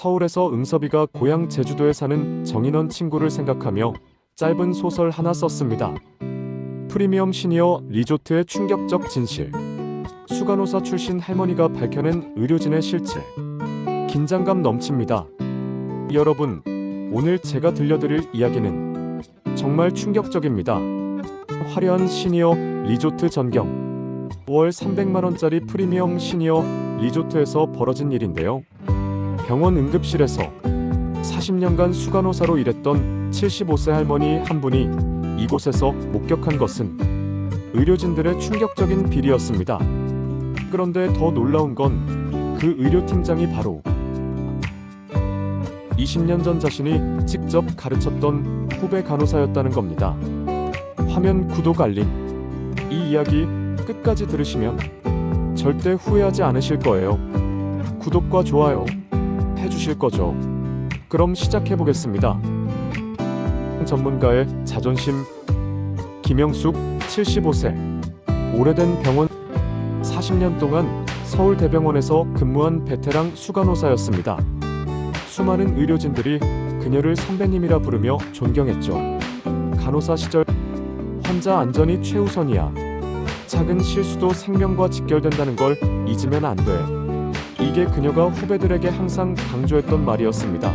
서울에서 응섭이가 고향 제주도에 사는 정인원 친구를 생각하며 짧은 소설 하나 썼습니다. 프리미엄 시니어 리조트의 충격적 진실. 수간호사 출신 할머니가 밝혀낸 의료진의 실체. 긴장감 넘칩니다. 여러분, 오늘 제가 들려드릴 이야기는 정말 충격적입니다. 화려한 시니어 리조트 전경. 월 300만원짜리 프리미엄 시니어 리조트에서 벌어진 일인데요. 병원 응급실에서 40년간 수간호사로 일했던 75세 할머니 한 분이 이곳에서 목격한 것은 의료진들의 충격적인 비리였습니다. 그런데 더 놀라운 건 그 의료팀장이 바로 20년 전 자신이 직접 가르쳤던 후배 간호사였다는 겁니다. 화면 구독 알림. 이 이야기 끝까지 들으시면 절대 후회하지 않으실 거예요. 구독과 좋아요 해주실 거죠? 그럼 시작해보겠습니다. 전문가의 자존심. 김영숙 75세. 오래된 병원 40년 동안 서울대병원에서 근무한 베테랑 수간호사였습니다. 수많은 의료진들이 그녀를 선배님이라 부르며 존경했죠. 간호사 시절 환자 안전이 최우선이야. 작은 실수도 생명과 직결된다는 걸 잊으면 안 돼. 이게 그녀가 후배들에게 항상 강조했던 말이었습니다.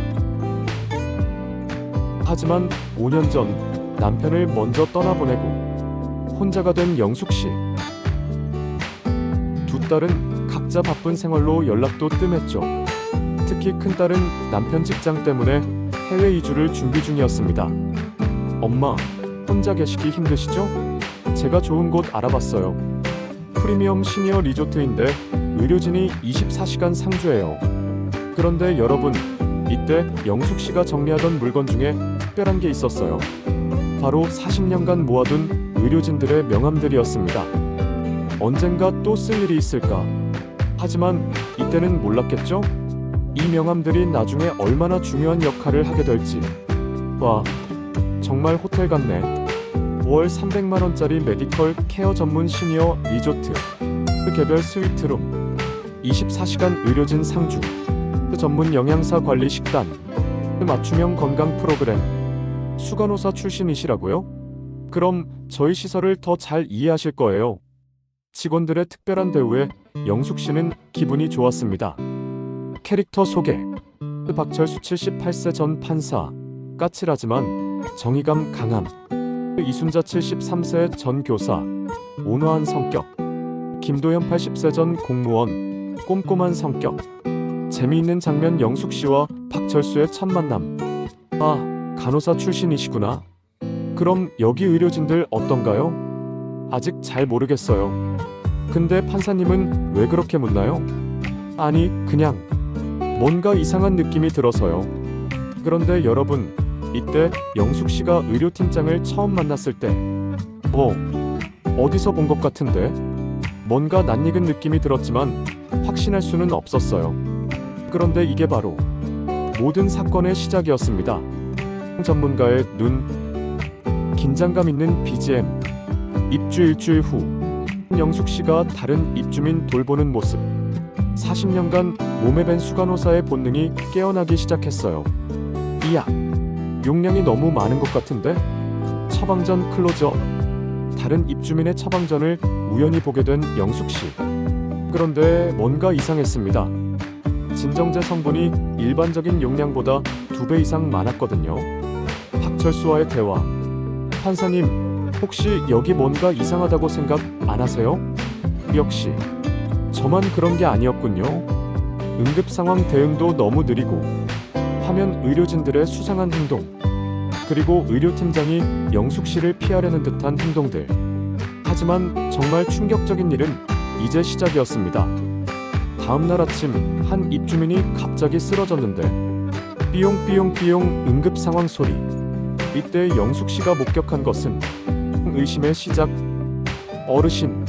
하지만 5년 전 남편을 먼저 떠나보내고 혼자가 된 영숙 씨. 두 딸은 각자 바쁜 생활로 연락도 뜸했죠. 특히 큰딸은 남편 직장 때문에 해외 이주를 준비 중이었습니다. 엄마, 혼자 계시기 힘드시죠? 제가 좋은 곳 알아봤어요. 프리미엄 시니어 리조트인데 의료진이 24시간 상주해요. 그런데 여러분, 이때 영숙 씨가 정리하던 물건 중에 특별한 게 있었어요. 바로 40년간 모아둔 의료진들의 명함들이었습니다. 언젠가 또 쓸 일이 있을까? 하지만 이때는 몰랐겠죠? 이 명함들이 나중에 얼마나 중요한 역할을 하게 될지. 와, 정말 호텔 같네. 월 300만원짜리 메디컬 케어 전문 시니어 리조트. 개별 스위트룸. 24시간 의료진 상주. 전문 영양사 관리 식단. 맞춤형 건강 프로그램. 수간호사 출신이시라고요? 그럼 저희 시설을 더 잘 이해하실 거예요. 직원들의 특별한 대우에 영숙 씨는 기분이 좋았습니다. 캐릭터 소개. 박철수 78세 전 판사. 까칠하지만 정의감 강함. 이순자 73세 전 교사. 온화한 성격. 김도현 80세 전 공무원. 꼼꼼한 성격. 재미있는 장면. 영숙 씨와 박철수의 첫 만남. 아, 간호사 출신이시구나. 그럼 여기 의료진들 어떤가요? 아직 잘 모르겠어요. 근데 판사님은 왜 그렇게 묻나요? 아니, 그냥 뭔가 이상한 느낌이 들어서요. 그런데 여러분, 이때 영숙 씨가 의료팀장을 처음 만났을 때 어디서 본 것 같은데? 뭔가 낯익은 느낌이 들었지만 확신할 수는 없었어요. 그런데 이게 바로 모든 사건의 시작이었습니다. 전문가의 눈. 긴장감 있는 BGM. 입주 일주일 후 영숙 씨가 다른 입주민 돌보는 모습. 40년간 몸에 밴 수간호사의 본능이 깨어나기 시작했어요. 이야, 용량이 너무 많은 것 같은데? 처방전 클로즈업. 다른 입주민의 처방전을 우연히 보게 된 영숙 씨. 그런데 뭔가 이상했습니다. 진정제 성분이 일반적인 용량보다 2배 이상 많았거든요. 박철수와의 대화. 판사님, 혹시 여기 뭔가 이상하다고 생각 안 하세요? 역시 저만 그런 게 아니었군요. 응급 상황 대응도 너무 느리고 화면 의료진들의 수상한 행동, 그리고 의료팀장이 영숙 씨를 피하려는 듯한 행동들. 하지만 정말 충격적인 일은 이제 시작이었습니다. 다음날 아침 한 입주민이 갑자기 쓰러졌는데 삐용삐용삐용 응급 상황 소리. 이때 영숙 씨가 목격한 것은 의심의 시작. 어르신.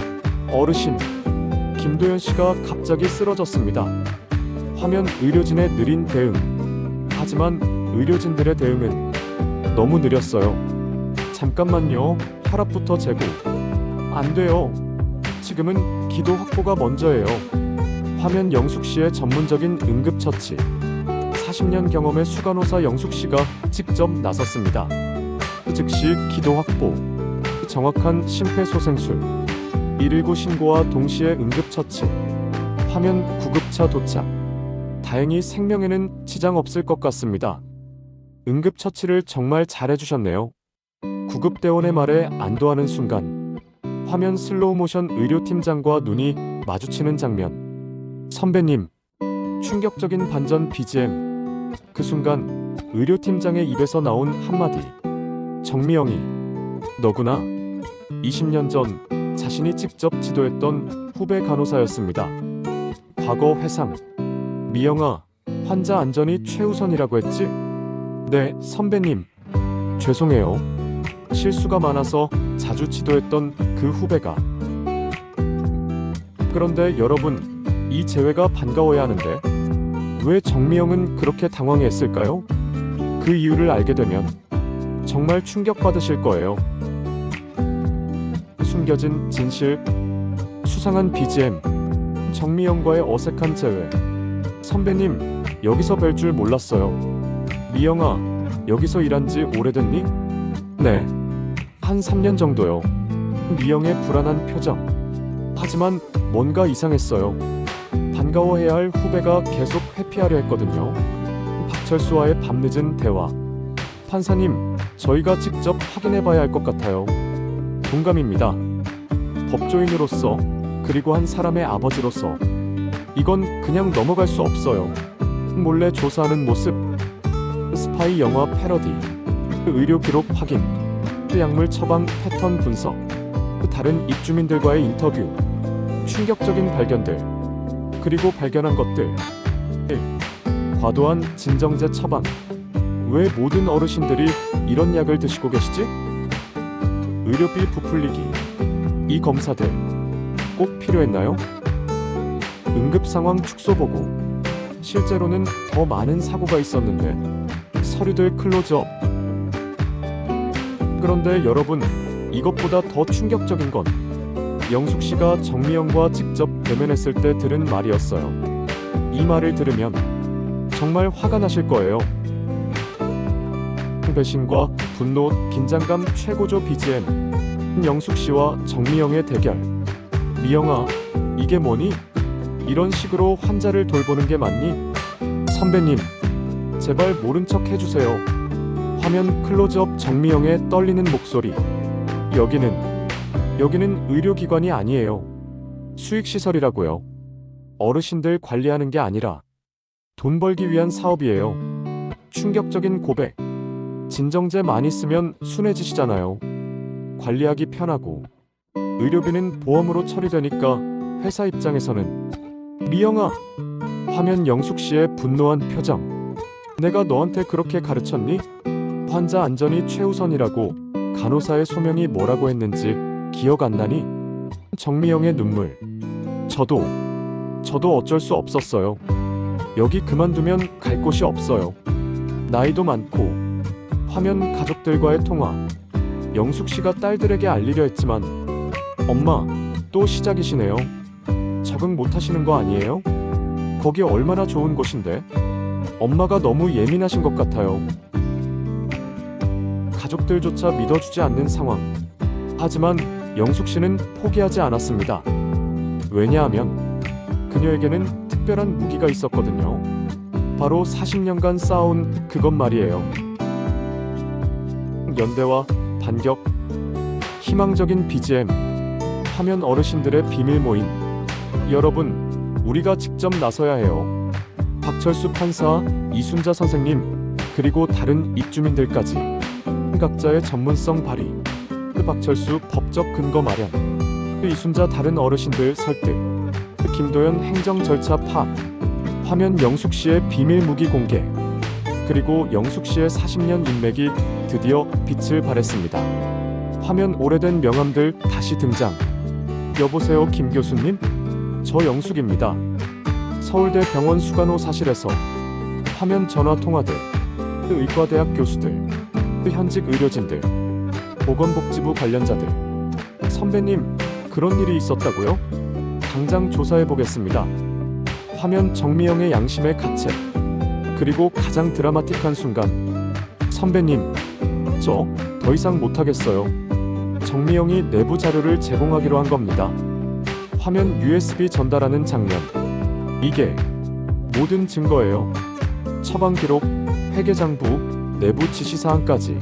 김도현 씨가 갑자기 쓰러졌습니다. 화면 의료진의 느린 대응. 하지만 의료진들의 대응은 너무 느렸어요. 잠깐만요. 혈압부터 재고. 안 돼요. 지금은 기도 확보가 먼저예요. 화면 영숙 씨의 전문적인 응급처치. 40년 경험의 수간호사 영숙 씨가 직접 나섰습니다. 즉시 기도 확보, 정확한 심폐소생술, 119 신고와 동시에 응급처치, 화면 구급차 도착. 다행히 생명에는 지장 없을 것 같습니다. 응급처치를 정말 잘해주셨네요. 구급대원의 말에 안도하는 순간 화면 슬로우모션 의료팀장과 눈이 마주치는 장면. 선배님, 충격적인 반전 BGM. 그 순간 의료팀장의 입에서 나온 한마디. 정미영이 너구나. 20년 전 자신이 직접 지도했던 후배 간호사였습니다. 과거 회상. 미영아, 환자 안전이 최우선이라고 했지? 네, 선배님. 죄송해요. 실수가 많아서 자주 지도했던 그 후배가. 그런데 여러분, 이 재회가 반가워야 하는데 왜 정미영은 그렇게 당황했을까요? 그 이유를 알게 되면 정말 충격받으실 거예요. 숨겨진 진실, 수상한 BGM, 정미영과의 어색한 재회. 선배님, 여기서 뵐 줄 몰랐어요. 미영아, 여기서 일한 지 오래됐니? 네, 한 3년 정도요. 미영의 불안한 표정. 하지만 뭔가 이상했어요. 반가워해야 할 후배가 계속 회피하려 했거든요. 박철수와의 밤늦은 대화. 판사님, 저희가 직접 확인해봐야 할 것 같아요. 동감입니다. 법조인으로서, 그리고 한 사람의 아버지로서 이건 그냥 넘어갈 수 없어요. 몰래 조사하는 모습, 스파이 영화 패러디, 의료 기록 확인, 약물 처방 패턴 분석, 다른 입주민들과의 인터뷰, 충격적인 발견들, 그리고 발견한 것들. 1. 과도한 진정제 처방. 왜 모든 어르신들이 이런 약을 드시고 계시지? 의료비 부풀리기. 이 검사들 꼭 필요했나요? 응급 상황 축소 보고. 실제로는 더 많은 사고가 있었는데. 서류들 클로즈업. 그런데 여러분, 이것보다 더 충격적인 건 영숙 씨가 정미영과 직접 대면했을 때 들은 말이었어요. 이 말을 들으면 정말 화가 나실 거예요. 배신과 분노, 긴장감 최고조 BGM. 영숙 씨와 정미영의 대결. 미영아, 이게 뭐니? 이런 식으로 환자를 돌보는 게 맞니? 선배님, 제발 모른 척 해주세요. 화면 클로즈업. 정미영의 떨리는 목소리. 여기는 의료기관이 아니에요. 수익시설이라고요. 어르신들 관리하는 게 아니라 돈 벌기 위한 사업이에요. 충격적인 고백. 진정제 많이 쓰면 순해지시잖아요. 관리하기 편하고 의료비는 보험으로 처리되니까 회사 입장에서는. 미영아. 화면 영숙 씨의 분노한 표정. 내가 너한테 그렇게 가르쳤니? 환자 안전이 최우선이라고 간호사의 소명이 뭐라고 했는지 기억 안 나니? 정미영의 눈물. 저도 어쩔 수 없었어요. 여기 그만두면 갈 곳이 없어요. 나이도 많고. 화면 가족들과의 통화. 영숙 씨가 딸들에게 알리려 했지만 엄마, 또 시작이시네요. 적응 못 하시는 거 아니에요? 거기 얼마나 좋은 곳인데. 엄마가 너무 예민하신 것 같아요. 가족들조차 믿어주지 않는 상황. 하지만 영숙 씨는 포기하지 않았습니다. 왜냐하면 그녀에게는 특별한 무기가 있었거든요. 바로 40년간 쌓아온 그것 말이에요. 연대와 반격. 희망적인 BGM. 화면 어르신들의 비밀 모임. 여러분, 우리가 직접 나서야 해요. 박철수 판사, 이순자 선생님, 그리고 다른 입주민들까지. 각자의 전문성 발휘. 박철수 법적 근거 마련. 이순자 다른 어르신들 설득. 김도연 행정 절차 파악. 화면 영숙 씨의 비밀 무기 공개. 그리고 영숙 씨의 40년 인맥이 드디어 빛을 발했습니다. 화면 오래된 명함들 다시 등장. 여보세요, 김 교수님? 저 영숙입니다. 서울대 병원 수간호사실에서. 화면 전화 통화들. 의과대학 교수들, 현직 의료진들, 보건복지부 관련자들. 선배님, 그런 일이 있었다고요? 당장 조사해 보겠습니다. 화면 정미영의 양심의 가책. 그리고 가장 드라마틱한 순간. 선배님, 저 더 이상 못하겠어요. 정미영이 내부 자료를 제공하기로 한 겁니다. 화면 USB 전달하는 장면. 이게 모든 증거예요. 처방 기록, 회계장부, 내부 지시사항까지.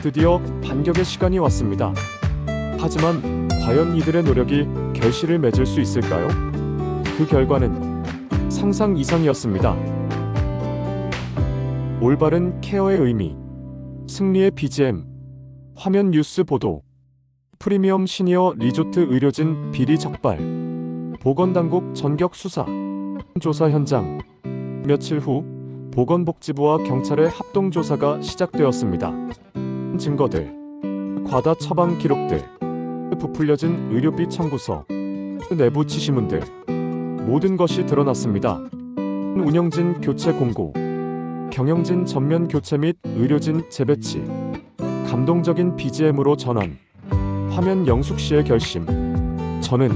드디어 반격의 시간이 왔습니다. 하지만 과연 이들의 노력이 결실을 맺을 수 있을까요? 그 결과는 상상 이상이었습니다. 올바른 케어의 의미. 승리의 BGM. 화면 뉴스 보도. 프리미엄 시니어 리조트 의료진 비리 적발. 보건당국 전격 수사. 조사 현장. 며칠 후 보건복지부와 경찰의 합동조사가 시작되었습니다. 증거들, 과다 처방 기록들, 부풀려진 의료비 청구서, 내부 지시문들, 모든 것이 드러났습니다. 운영진 교체 공고, 경영진 전면 교체 및 의료진 재배치, 감동적인 BGM으로 전환, 화면 영숙 씨의 결심. 저는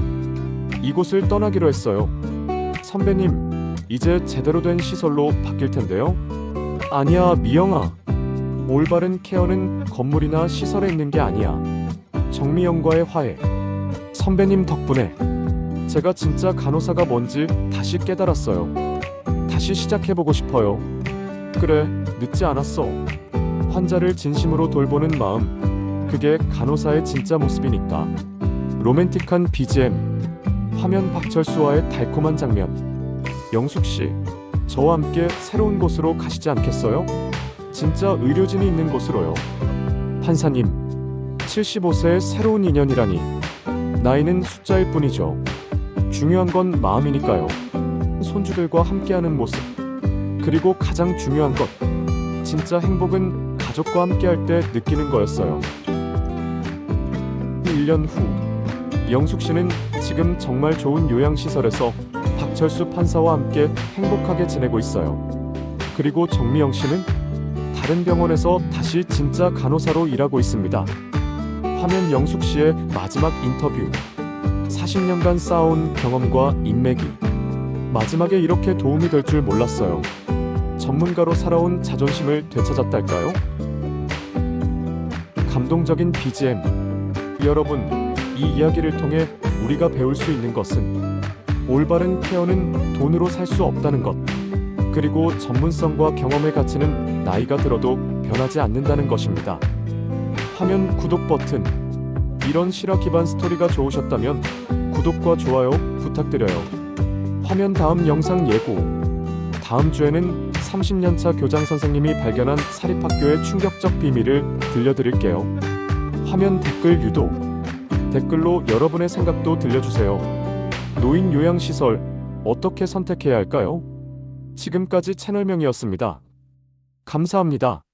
이곳을 떠나기로 했어요. 선배님, 이제 제대로 된 시설로 바뀔 텐데요. 아니야, 미영아. 올바른 케어는 건물이나 시설에 있는 게 아니야. 정미영과의 화해. 선배님 덕분에 제가 진짜 간호사가 뭔지 다시 깨달았어요. 다시 시작해보고 싶어요. 그래, 늦지 않았어. 환자를 진심으로 돌보는 마음, 그게 간호사의 진짜 모습이니까. 로맨틱한 BGM, 화면 박철수와의 달콤한 장면. 영숙씨, 저와 함께 새로운 곳으로 가시지 않겠어요? 진짜 의료진이 있는 곳으로요. 판사님, 75세의 새로운 인연이라니. 나이는 숫자일 뿐이죠. 중요한 건 마음이니까요. 손주들과 함께하는 모습. 그리고 가장 중요한 것, 진짜 행복은 가족과 함께할 때 느끼는 거였어요. 1년 후, 영숙 씨는 지금 정말 좋은 요양시설에서 박철수 판사와 함께 행복하게 지내고 있어요. 그리고 정미영 씨는 다른 병원에서 다시 진짜 간호사로 일하고 있습니다. 화면 영숙 씨의 마지막 인터뷰. 40년간 쌓아온 경험과 인맥이 마지막에 이렇게 도움이 될 줄 몰랐어요. 전문가로 살아온 자존심을 되찾았달까요? 감동적인 BGM. 여러분, 이 이야기를 통해 우리가 배울 수 있는 것은 올바른 케어는 돈으로 살 수 없다는 것. 그리고 전문성과 경험의 가치는 나이가 들어도 변하지 않는다는 것입니다. 화면 구독 버튼. 이런 실화 기반 스토리가 좋으셨다면 구독과 좋아요 부탁드려요. 화면 다음 영상 예고. 다음 주에는 30년차 교장 선생님이 발견한 사립학교의 충격적 비밀을 들려드릴게요. 화면 댓글 유도. 댓글로 여러분의 생각도 들려주세요. 노인 요양시설 어떻게 선택해야 할까요? 지금까지 채널명이었습니다. 감사합니다.